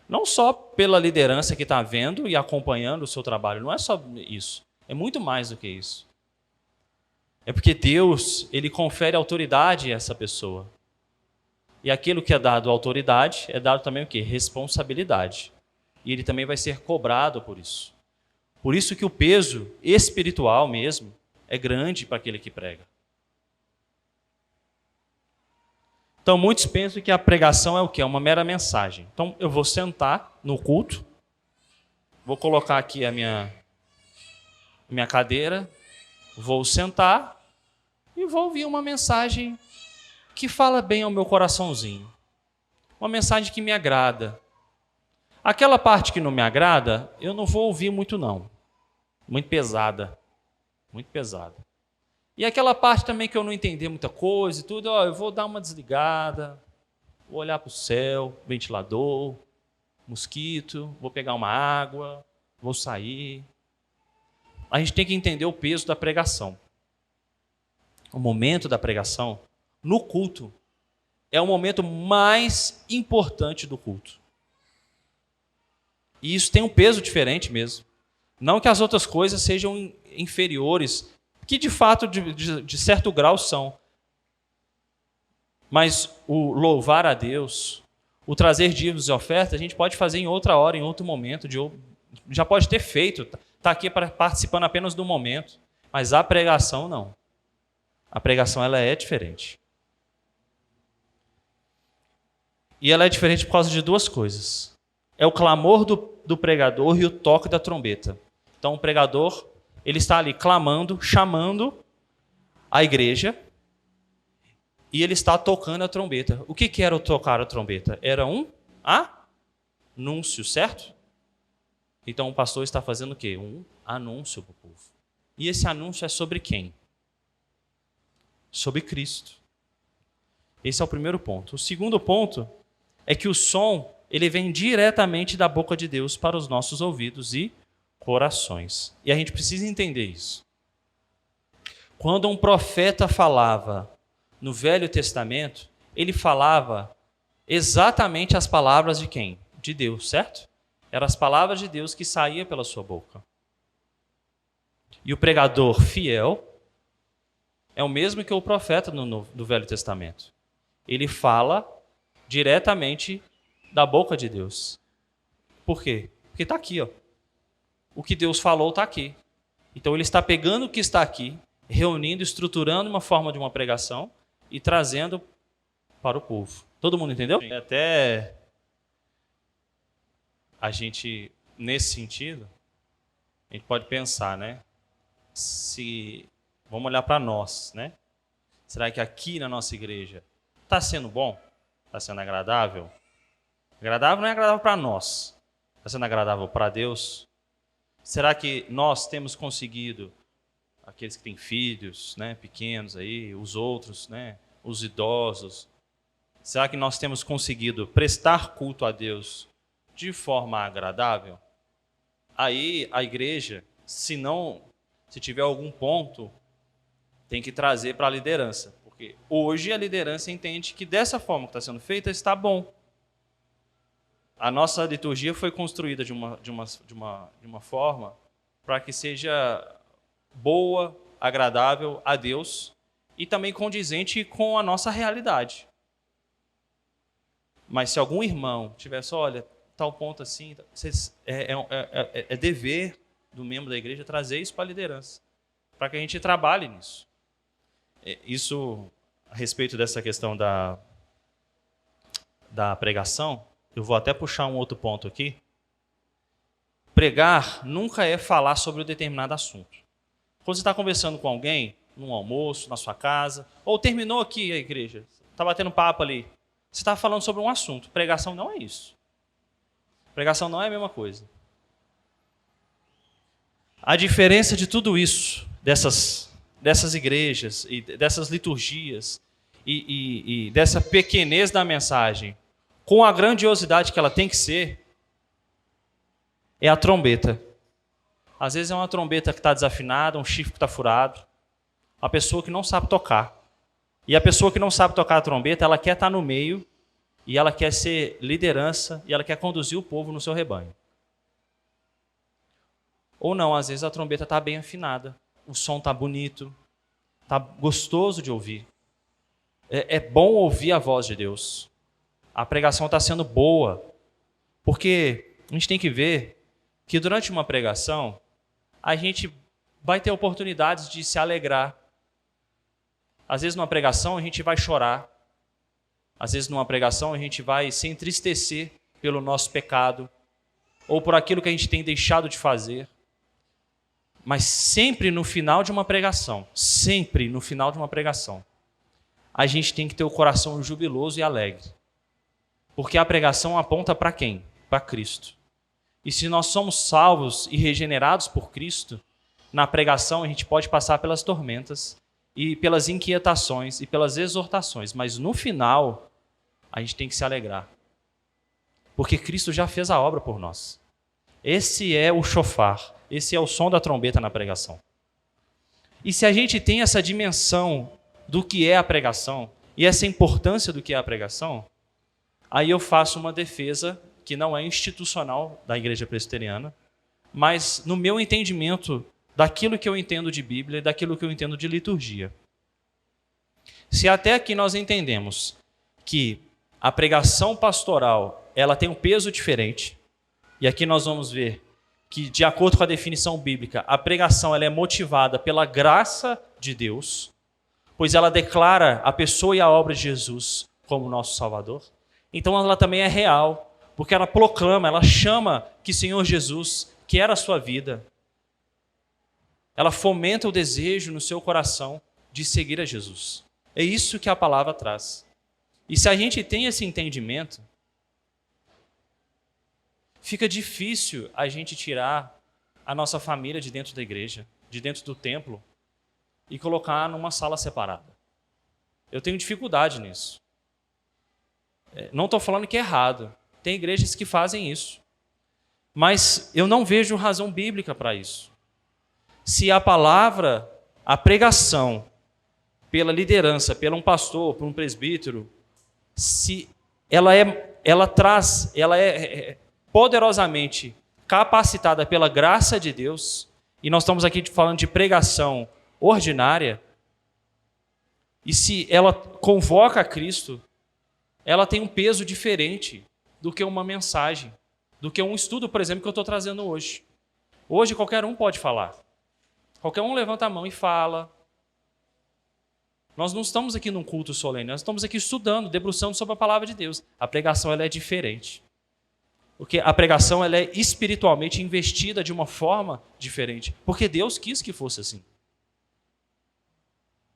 Não só pela liderança que está vendo e acompanhando o seu trabalho, não é só isso, é muito mais do que isso. É porque Deus, ele confere autoridade a essa pessoa. E aquilo que é dado autoridade, é dado também o quê? Responsabilidade. E ele também vai ser cobrado por isso. Por isso que o peso espiritual mesmo é grande para aquele que prega. Então, muitos pensam que a pregação é o quê? É uma mera mensagem. Então, eu vou sentar no culto, vou colocar aqui a minha cadeira, vou sentar e vou ouvir uma mensagem que fala bem ao meu coraçãozinho. Uma mensagem que me agrada. Aquela parte que não me agrada, eu não vou ouvir muito não. Muito pesada. Muito pesada. E aquela parte também que eu não entender muita coisa e tudo, eu vou dar uma desligada, vou olhar para o céu, ventilador, mosquito, vou pegar uma água, vou sair. A gente tem que entender o peso da pregação. O momento da pregação, no culto, é o momento mais importante do culto. E isso tem um peso diferente mesmo. Não que as outras coisas sejam inferiores, que de fato, de certo grau são. Mas o louvar a Deus, o trazer dízimos e ofertas, a gente pode fazer em outra hora, em outro momento. Já pode ter feito, está aqui participando apenas do momento. Mas a pregação não. A pregação ela é diferente. E ela é diferente por causa de duas coisas. É o clamor do pregador e o toque da trombeta. Então o pregador, ele está ali clamando, chamando a igreja e ele está tocando a trombeta. O que era o tocar a trombeta? Era um anúncio, certo? Então o pastor está fazendo o quê? Um anúncio para o povo. E esse anúncio é sobre quem? Sobre Cristo. Esse é o primeiro ponto. O segundo ponto é que o som ele vem diretamente da boca de Deus para os nossos ouvidos e corações. E a gente precisa entender isso. Quando um profeta falava no Velho Testamento, ele falava exatamente as palavras de quem? De Deus, certo? Eram as palavras de Deus que saíam pela sua boca. E o pregador fiel é o mesmo que o profeta do Velho Testamento. Ele fala diretamente da boca de Deus. Por quê? Porque está aqui, ó. O que Deus falou está aqui. Então ele está pegando o que está aqui, reunindo, estruturando uma forma de uma pregação e trazendo para o povo. Todo mundo entendeu? Sim. Até a gente, nesse sentido, a gente pode pensar, né? Vamos olhar para nós, né? Será que aqui na nossa igreja está sendo bom? Está sendo agradável? Agradável não é agradável para nós. Está sendo agradável para Deus? Será que nós temos conseguido, aqueles que têm filhos, né, pequenos aí, os outros, né, os idosos, será que nós temos conseguido prestar culto a Deus de forma agradável? Aí a igreja, se tiver algum ponto, tem que trazer para a liderança. Porque hoje a liderança entende que dessa forma que está sendo feita está bom. A nossa liturgia foi construída de uma forma para que seja boa, agradável a Deus e também condizente com a nossa realidade. Mas se algum irmão tivesse, olha, tal ponto assim, é dever do membro da igreja trazer isso para a liderança, para que a gente trabalhe nisso. Isso, a respeito dessa questão da pregação, eu vou até puxar um outro ponto aqui. Pregar nunca é falar sobre um determinado assunto. Quando você está conversando com alguém, num almoço, na sua casa, ou terminou aqui a igreja, está batendo papo ali, você está falando sobre um assunto. Pregação não é isso. Pregação não é a mesma coisa. A diferença de tudo isso, dessas igrejas, e dessas liturgias, e dessa pequenez da mensagem, com a grandiosidade que ela tem que ser, é a trombeta. Às vezes é uma trombeta que está desafinada, um chifre que está furado, uma pessoa que não sabe tocar. E a pessoa que não sabe tocar a trombeta, ela quer estar no meio, e ela quer ser liderança, e ela quer conduzir o povo no seu rebanho. Ou não, às vezes a trombeta está bem afinada, o som está bonito, Está gostoso de ouvir. É bom ouvir a voz de Deus. A pregação está sendo boa. Porque a gente tem que ver que durante uma pregação, a gente vai ter oportunidades de se alegrar. Às vezes numa pregação a gente vai chorar. Às vezes numa pregação a gente vai se entristecer pelo nosso pecado ou por aquilo que a gente tem deixado de fazer. Mas sempre no final de uma pregação, a gente tem que ter o coração jubiloso e alegre. Porque a pregação aponta para quem? Para Cristo. E se nós somos salvos e regenerados por Cristo, na pregação a gente pode passar pelas tormentas e pelas inquietações e pelas exortações, mas no final a gente tem que se alegrar. Porque Cristo já fez a obra por nós. Esse é o shofar, esse é o som da trombeta na pregação. E se a gente tem essa dimensão do que é a pregação e essa importância do que é a pregação, aí eu faço uma defesa que não é institucional da Igreja Presbiteriana, mas no meu entendimento daquilo que eu entendo de Bíblia e daquilo que eu entendo de liturgia. Se até aqui nós entendemos que a pregação pastoral ela tem um peso diferente, e aqui nós vamos ver que, de acordo com a definição bíblica, a pregação ela é motivada pela graça de Deus, pois ela declara a pessoa e a obra de Jesus como nosso Salvador. Então ela também é real, porque ela proclama, ela chama que Senhor Jesus quer a sua vida. Ela fomenta o desejo no seu coração de seguir a Jesus. É isso que a palavra traz. E se a gente tem esse entendimento, fica difícil a gente tirar a nossa família de dentro da igreja, de dentro do templo, e colocar numa sala separada. Eu tenho dificuldade nisso. Não estou falando que é errado. Tem igrejas que fazem isso. Mas eu não vejo razão bíblica para isso. Se a palavra, a pregação, pela liderança, por um pastor, por um presbítero, se ela é poderosamente capacitada pela graça de Deus, e nós estamos aqui falando de pregação ordinária, e se ela convoca a Cristo, ela tem um peso diferente do que uma mensagem, do que um estudo, por exemplo, que eu estou trazendo hoje. Hoje qualquer um pode falar. Qualquer um levanta a mão e fala. Nós não estamos aqui num culto solene, nós estamos aqui estudando, debruçando sobre a palavra de Deus. A pregação ela é diferente. Porque a pregação ela é espiritualmente investida de uma forma diferente. Porque Deus quis que fosse assim.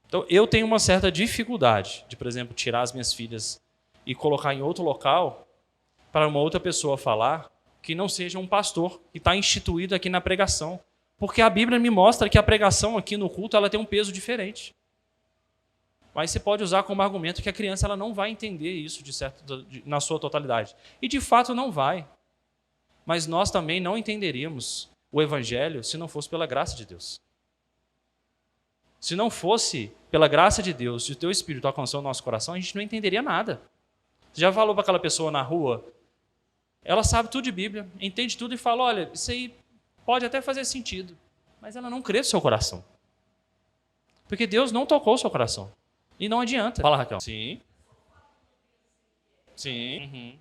Então, eu tenho uma certa dificuldade de, por exemplo, tirar as minhas filhas e colocar em outro local para uma outra pessoa falar que não seja um pastor que está instituído aqui na pregação. Porque a Bíblia me mostra que a pregação aqui no culto ela tem um peso diferente. Mas você pode usar como argumento que a criança ela não vai entender isso na sua totalidade. E de fato não vai. Mas nós também não entenderíamos o Evangelho se não fosse pela graça de Deus. Se não fosse pela graça de Deus e o teu Espírito alcançando o nosso coração, a gente não entenderia nada. Você já falou para aquela pessoa na rua, ela sabe tudo de Bíblia, entende tudo e fala, olha, isso aí pode até fazer sentido, mas ela não crê no seu coração. Porque Deus não tocou o seu coração. E não adianta. Fala, Raquel. Sim. Sim. Uhum.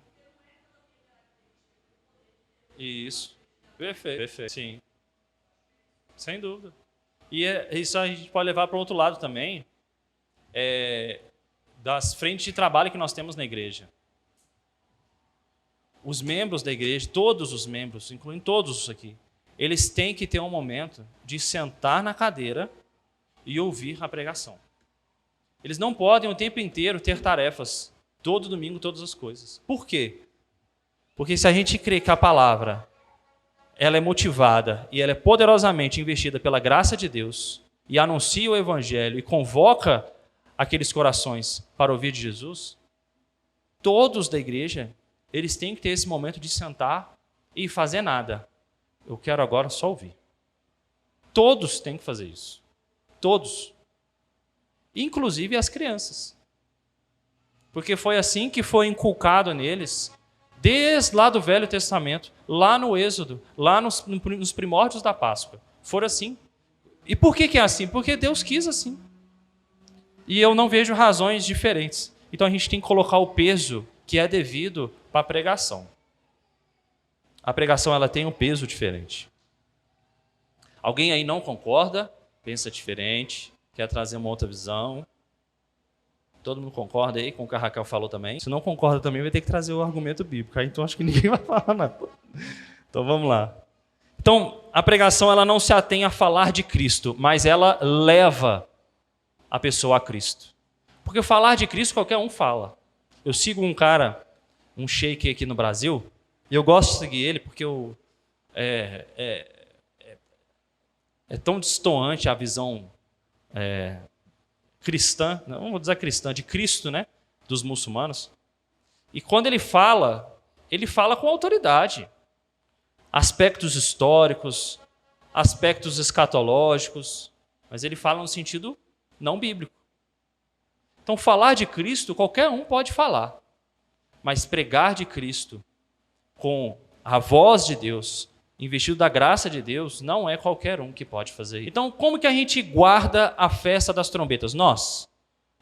Isso. Perfeito. Perfeito. Sim. Sem dúvida. E isso a gente pode levar para o outro lado também, das frentes de trabalho que nós temos na igreja. Os membros da igreja, todos os membros, incluindo todos os aqui, eles têm que ter um momento de sentar na cadeira e ouvir a pregação. Eles não podem o tempo inteiro ter tarefas, todo domingo, todas as coisas. Por quê? Porque se a gente crê que a palavra ela é motivada e ela é poderosamente investida pela graça de Deus e anuncia o Evangelho e convoca aqueles corações para ouvir de Jesus, todos da igreja, eles têm que ter esse momento de sentar e fazer nada. Eu quero agora só ouvir. Todos têm que fazer isso. Todos. Inclusive as crianças. Porque foi assim que foi inculcado neles, desde lá do Velho Testamento, lá no Êxodo, lá nos primórdios da Páscoa. Foram assim. E por que é assim? Porque Deus quis assim. E eu não vejo razões diferentes. Então a gente tem que colocar o peso que é devido para a pregação. A pregação ela tem um peso diferente. Alguém aí não concorda, pensa diferente, quer trazer uma outra visão. Todo mundo concorda aí com o que a Raquel falou também? Se não concorda também, vai ter que trazer o argumento bíblico. Aí, então acho que ninguém vai falar nada. Então vamos lá. Então, a pregação ela não se atém a falar de Cristo, mas ela leva a pessoa a Cristo. Porque falar de Cristo qualquer um fala. Eu sigo um cara, um sheik aqui no Brasil, e eu gosto de seguir ele porque é tão destoante a visão cristã, não vou dizer cristã, de Cristo, né, dos muçulmanos. E quando ele fala com autoridade. Aspectos históricos, aspectos escatológicos, mas ele fala no sentido não bíblico. Então, falar de Cristo, qualquer um pode falar, mas pregar de Cristo com a voz de Deus, investido da graça de Deus, não é qualquer um que pode fazer isso. Então, como que a gente guarda a festa das trombetas? Nós,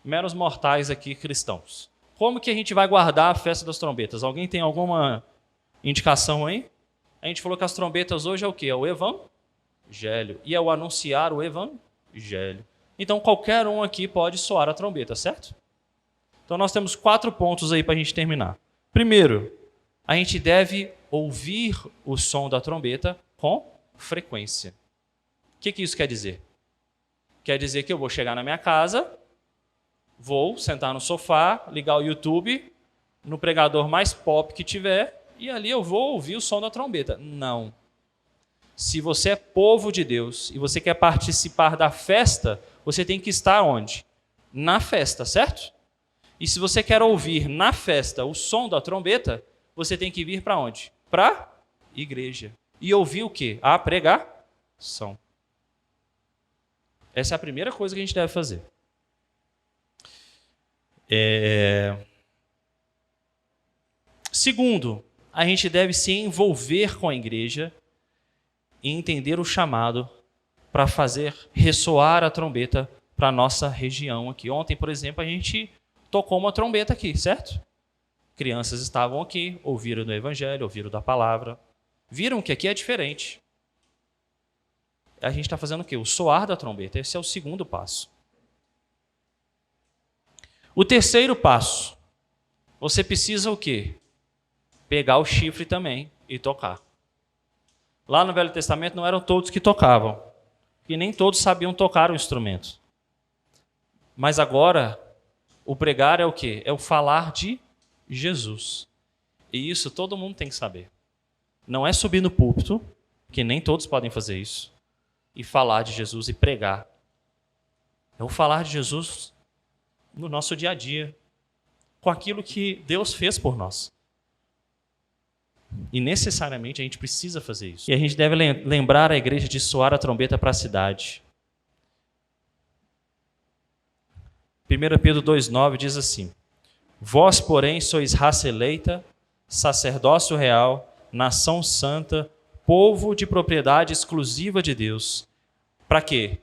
meros mortais aqui cristãos. Como que a gente vai guardar a festa das trombetas? Alguém tem alguma indicação aí? A gente falou que as trombetas hoje é o quê? É o evangelho. E é o anunciar o evangelho. Então, qualquer um aqui pode soar a trombeta, certo? Então, nós temos 4 pontos aí para a gente terminar. Primeiro, a gente deve ouvir o som da trombeta com frequência. O que isso quer dizer? Quer dizer que eu vou chegar na minha casa, vou sentar no sofá, ligar o YouTube, no pregador mais pop que tiver, e ali eu vou ouvir o som da trombeta. Não. Se você é povo de Deus e você quer participar da festa, você tem que estar onde? Na festa, certo? E se você quer ouvir na festa o som da trombeta, você tem que vir para onde? Para a igreja. E ouvir o quê? A pregação. Essa é a primeira coisa que a gente deve fazer. Segundo, a gente deve se envolver com a igreja e entender o chamado para fazer ressoar a trombeta para a nossa região aqui. Ontem, por exemplo, a gente tocou uma trombeta aqui, certo? Crianças estavam aqui, ouviram do evangelho, ouviram da palavra, viram que aqui é diferente. A gente está fazendo o quê? O soar da trombeta. Esse é o segundo passo. O terceiro passo, você precisa o quê? Pegar o chifre também e tocar. Lá no Velho Testamento não eram todos que tocavam. E nem todos sabiam tocar o instrumento. Mas agora, o pregar é o quê? É o falar de Jesus. E isso todo mundo tem que saber. Não é subir no púlpito, que nem todos podem fazer isso, e falar de Jesus e pregar. É o falar de Jesus no nosso dia a dia, com aquilo que Deus fez por nós. E necessariamente a gente precisa fazer isso. E a gente deve lembrar a igreja de soar a trombeta para a cidade. 1 Pedro 2,9 diz assim: Vós, porém, sois raça eleita, sacerdócio real, nação santa, povo de propriedade exclusiva de Deus. Para quê?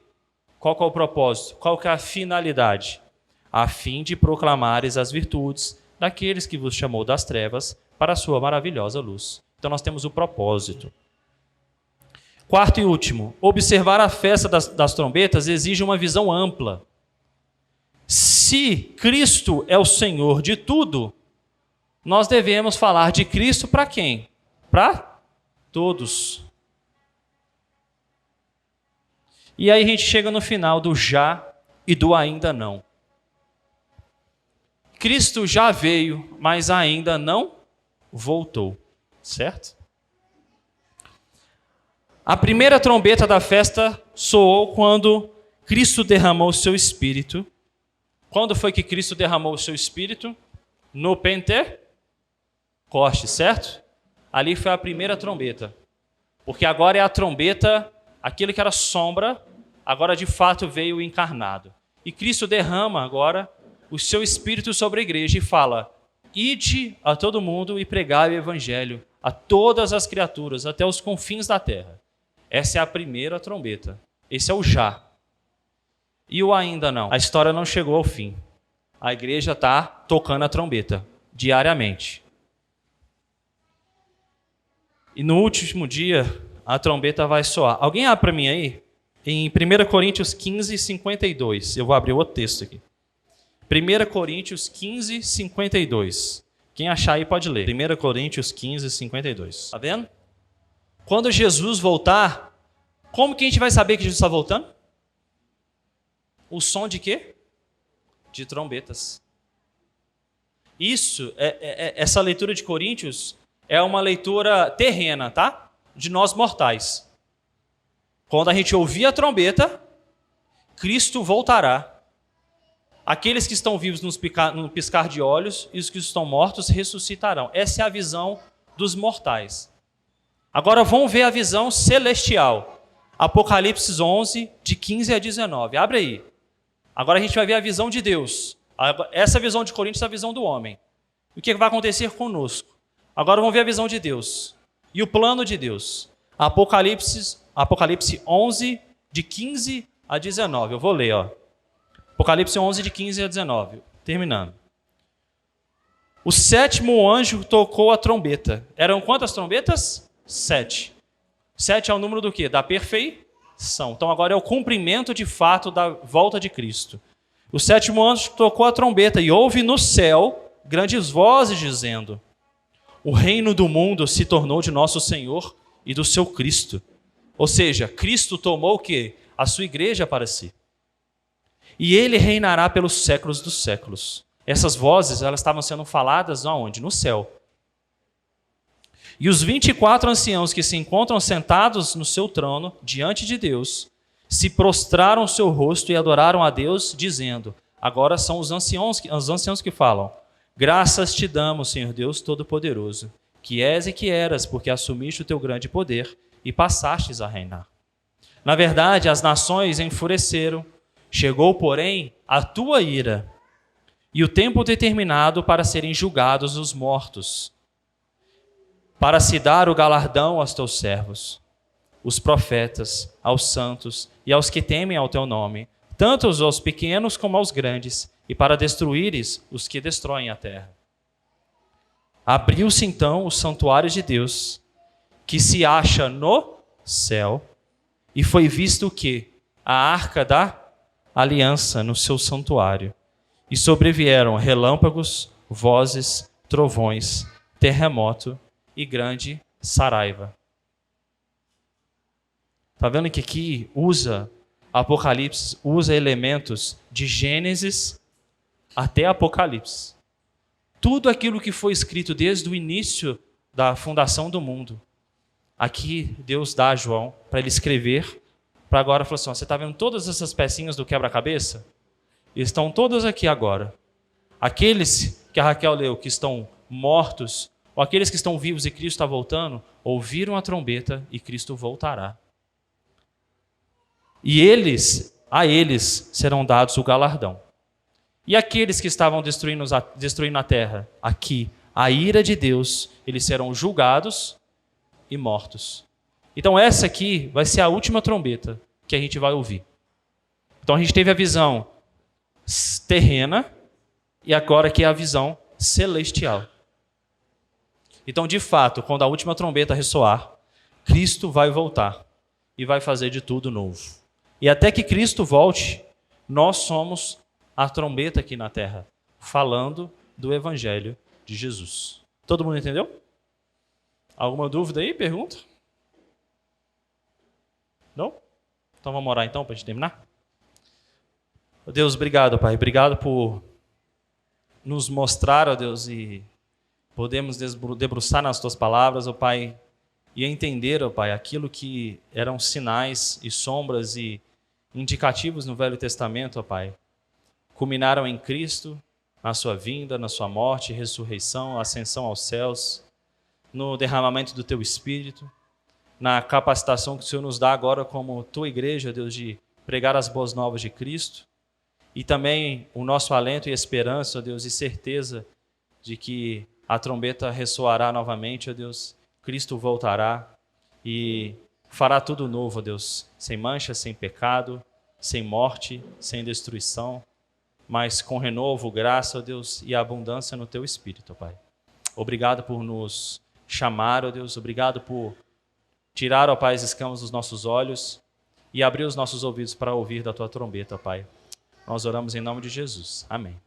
Qual que é o propósito? Qual que é a finalidade? A fim de proclamares as virtudes daqueles que vos chamou das trevas para a sua maravilhosa luz. Então nós temos o propósito. Quarto e último, observar a festa das trombetas exige uma visão ampla. Se Cristo é o Senhor de tudo, nós devemos falar de Cristo para quem? Para todos. E aí a gente chega no final do já e do ainda não. Cristo já veio, mas ainda não voltou, certo? A primeira trombeta da festa soou quando Cristo derramou o seu Espírito. Quando foi que Cristo derramou o seu Espírito? No Pentecoste, certo? Ali foi a primeira trombeta. Porque agora é a trombeta, aquilo que era sombra, agora de fato veio encarnado. E Cristo derrama agora o seu Espírito sobre a igreja e fala: ide a todo mundo e pregai o evangelho a todas as criaturas, até os confins da terra. Essa é a primeira trombeta. Esse é o já. E o ainda não? A história não chegou ao fim. A igreja está tocando a trombeta diariamente. E no último dia, a trombeta vai soar. Alguém abre para mim aí? Em 1 Coríntios 15, 52. Eu vou abrir outro texto aqui. 1 Coríntios 15, 52. Quem achar aí pode ler. 1 Coríntios 15, 52. Está vendo? Quando Jesus voltar, como que a gente vai saber que Jesus está voltando? O som de quê? De trombetas. Isso, essa leitura de Coríntios é uma leitura terrena, tá? De nós mortais. Quando a gente ouvir a trombeta, Cristo voltará. Aqueles que estão vivos no piscar de olhos e os que estão mortos ressuscitarão. Essa é a visão dos mortais. Agora vamos ver a visão celestial. Apocalipse 11, de 15 a 19. Abre aí. Agora a gente vai ver a visão de Deus. Essa visão de Coríntios é a visão do homem. O que vai acontecer conosco? Agora vamos ver a visão de Deus. E o plano de Deus. Apocalipse 11, de 15 a 19. Eu vou ler, ó. Apocalipse 11, de 15 a 19. Terminando. O sétimo anjo tocou a trombeta. Eram quantas trombetas? 7. 7 é o número do quê? Da perfeição. Então agora é o cumprimento de fato da volta de Cristo. O sétimo anjo tocou a trombeta e houve no céu grandes vozes dizendo: o reino do mundo se tornou de nosso Senhor e do seu Cristo. Ou seja, Cristo tomou o quê? A sua igreja para si. E ele reinará pelos séculos dos séculos. Essas vozes, elas estavam sendo faladas aonde? No céu. E os 24 anciãos que se encontram sentados no seu trono, diante de Deus, se prostraram o seu rosto e adoraram a Deus, dizendo, agora são os anciãos que falam, graças te damos, Senhor Deus Todo-Poderoso, que és e que eras, porque assumiste o teu grande poder e passastes a reinar. Na verdade, as nações enfureceram, chegou, porém, a tua ira, e o tempo determinado para serem julgados os mortos, para se dar o galardão aos teus servos, os profetas, aos santos e aos que temem ao teu nome, tanto aos pequenos como aos grandes, e para destruíres os que destroem a terra. Abriu-se então o santuário de Deus, que se acha no céu, e foi visto o quê? A arca da aliança no seu santuário. E sobrevieram relâmpagos, vozes, trovões, terremoto e grande saraiva. Está vendo que aqui Apocalipse usa elementos de Gênesis até Apocalipse. Tudo aquilo que foi escrito desde o início da fundação do mundo. Aqui Deus dá a João para ele escrever, para agora falar assim, você está vendo todas essas pecinhas do quebra-cabeça? Estão todas aqui agora. Aqueles que a Raquel leu, que estão mortos, ou aqueles que estão vivos e Cristo está voltando, ouviram a trombeta e Cristo voltará. E a eles serão dados o galardão. E aqueles que estavam destruindo a terra, aqui, a ira de Deus, eles serão julgados e mortos. Então essa aqui vai ser a última trombeta que a gente vai ouvir. Então a gente teve a visão terrena e agora aqui é a visão celestial. Então, de fato, quando a última trombeta ressoar, Cristo vai voltar e vai fazer de tudo novo. E até que Cristo volte, nós somos a trombeta aqui na terra, falando do Evangelho de Jesus. Todo mundo entendeu? Alguma dúvida aí? Pergunta? Não? Então vamos orar então para a gente terminar? Deus, obrigado, Pai. Obrigado por nos mostrar, ó Deus, e podemos debruçar nas Tuas palavras, ó Pai, e entender, ó Pai, aquilo que eram sinais e sombras e indicativos no Velho Testamento, ó Pai, culminaram em Cristo, na Sua vinda, na Sua morte, ressurreição, ascensão aos céus, no derramamento do Teu Espírito, na capacitação que o Senhor nos dá agora como Tua igreja, Deus, de pregar as boas novas de Cristo, e também o nosso alento e esperança, ó Deus, e certeza de que a trombeta ressoará novamente, ó Deus, Cristo voltará e fará tudo novo, ó Deus, sem mancha, sem pecado, sem morte, sem destruição, mas com renovo, graça, ó Deus, e abundância no Teu Espírito, ó Pai. Obrigado por nos chamar, ó Deus, obrigado por tirar, ó Pai, as escamas dos nossos olhos e abrir os nossos ouvidos para ouvir da Tua trombeta, ó Pai. Nós oramos em nome de Jesus. Amém.